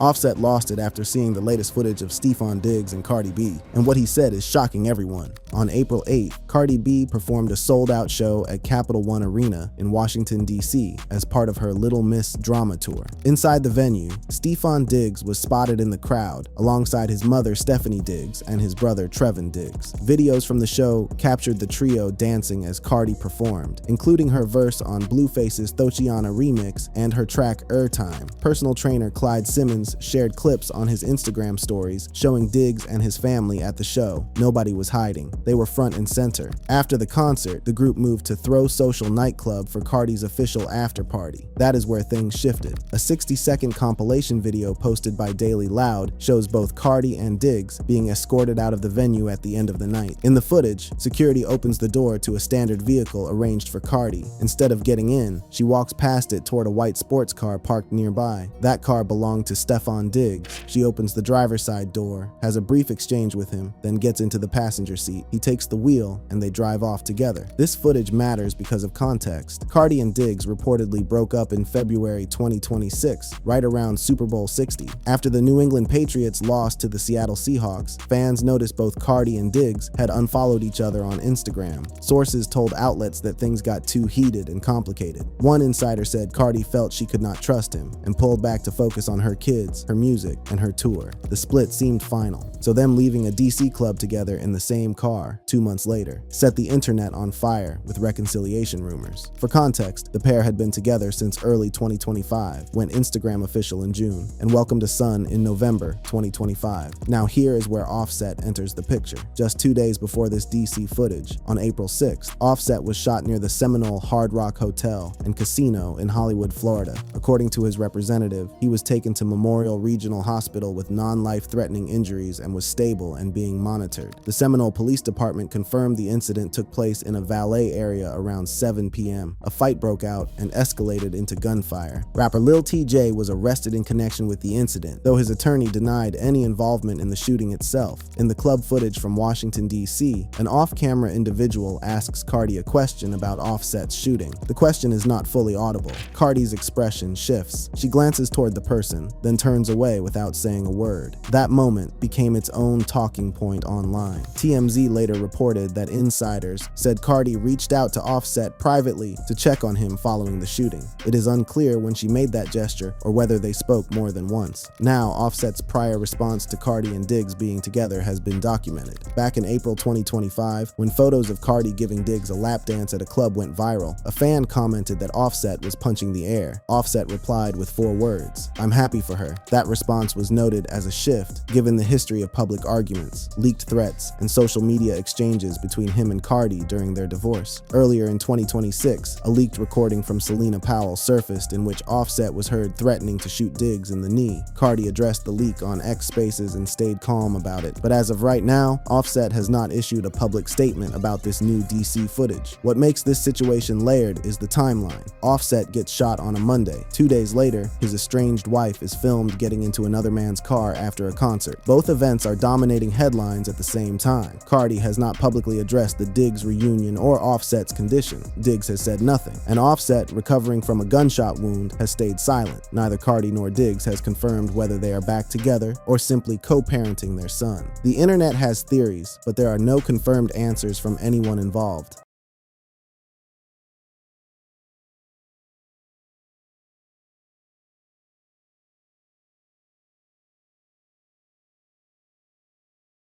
Offset lost it after seeing the latest footage of Stefon Diggs and Cardi B, and what he said is shocking everyone. On April 8th, Cardi B performed a sold-out show at Capital One Arena in Washington, D.C. as part of her Little Miss drama tour. Inside the venue, Stefon Diggs was spotted in the crowd alongside his mother Stephanie Diggs and his brother Trevin Diggs. Videos from the show captured the trio dancing as Cardi performed, including her verse on Blueface's Thotiana remix and her track Time. Personal trainer Clyde Simmons shared clips on his Instagram stories showing Diggs and his family at the show. Nobody was hiding. They were front and center. After the concert, the group moved to Throw Social nightclub for Cardi's official after party. That is where things shifted. A 60-second compilation video posted by Daily Loud shows both Cardi and Diggs being escorted out of the venue at the end of the night. In the footage, security opens the door to a standard vehicle arranged for Cardi. Instead of getting in, she walks past it toward a white sports car parked nearby. That car belonged to Stefon Diggs. She opens the driver's side door, has a brief exchange with him, then gets into the passenger seat. He takes the wheel, and they drive off together. This footage matters because of context. Cardi and Diggs reportedly broke up in February 2026, right around Super Bowl 60. After the New England Patriots lost to the Seattle Seahawks, fans noticed both Cardi and Diggs had unfollowed each other on Instagram. Sources told outlets that things got too heated and complicated. One insider said Cardi felt she could not trust him and pulled back to focus on her kids, her music, and her tour. The split seemed final, so them leaving a DC club together in the same car 2 months later set the internet on fire with reconciliation rumors. For context, the pair had been together since early 2025, went Instagram official in June, and welcomed a son in November 2025. Now here is where Offset enters the picture. Just 2 days before this DC footage, on April 6th, Offset was shot near the Seminole Hard Rock Hotel and Casino in Hollywood, Florida. According to his representative, he was taken to Memorial Regional Hospital with non-life-threatening injuries and was stable and being monitored. The Seminole Police Department confirmed the incident took place in a valet area around 7 p.m. A fight broke out and escalated into gunfire. Rapper Lil TJ was arrested in connection with the incident, though his attorney denied any involvement in the shooting itself. In the club footage from Washington, D.C., an off-camera individual asks Cardi a question about Offset's shooting. The question is not fully audible. Cardi's expression shifts. She glances toward the person, then turns away without saying a word. That moment became its own talking point online. TMZ later reported that insiders said Cardi reached out to Offset privately to check on him following the shooting. It is unclear when she made that gesture or whether they spoke more than once. Now, Offset's prior response to Cardi and Diggs being together has been documented. Back in April 2025, when photos of Cardi giving Diggs a lap dance at a club went viral, a fan commented that Offset was punching the air. Offset replied with 4 words, "I'm happy for her." That response was noted as a shift, given the history of public arguments, leaked threats, and social media exchanges between him and Cardi during their divorce. Earlier in 2026, a leaked recording from Selena Powell surfaced in which Offset was heard threatening to shoot Diggs in the knee. Cardi addressed the leak on X Spaces and stayed calm about it. But as of right now, Offset has not issued a public statement about this new DC footage. What makes this situation layered is the timeline. Offset gets shot on a Monday. 2 days later, his estranged wife is filmed getting into another man's car after a concert. Both events are dominating headlines at the same time. Cardi has not publicly addressed the Diggs reunion or Offset's condition. Diggs has said nothing, and Offset, recovering from a gunshot wound, has stayed silent. Neither Cardi nor Diggs has confirmed whether they are back together or simply co-parenting their son. The internet has theories, but there are no confirmed answers from anyone involved.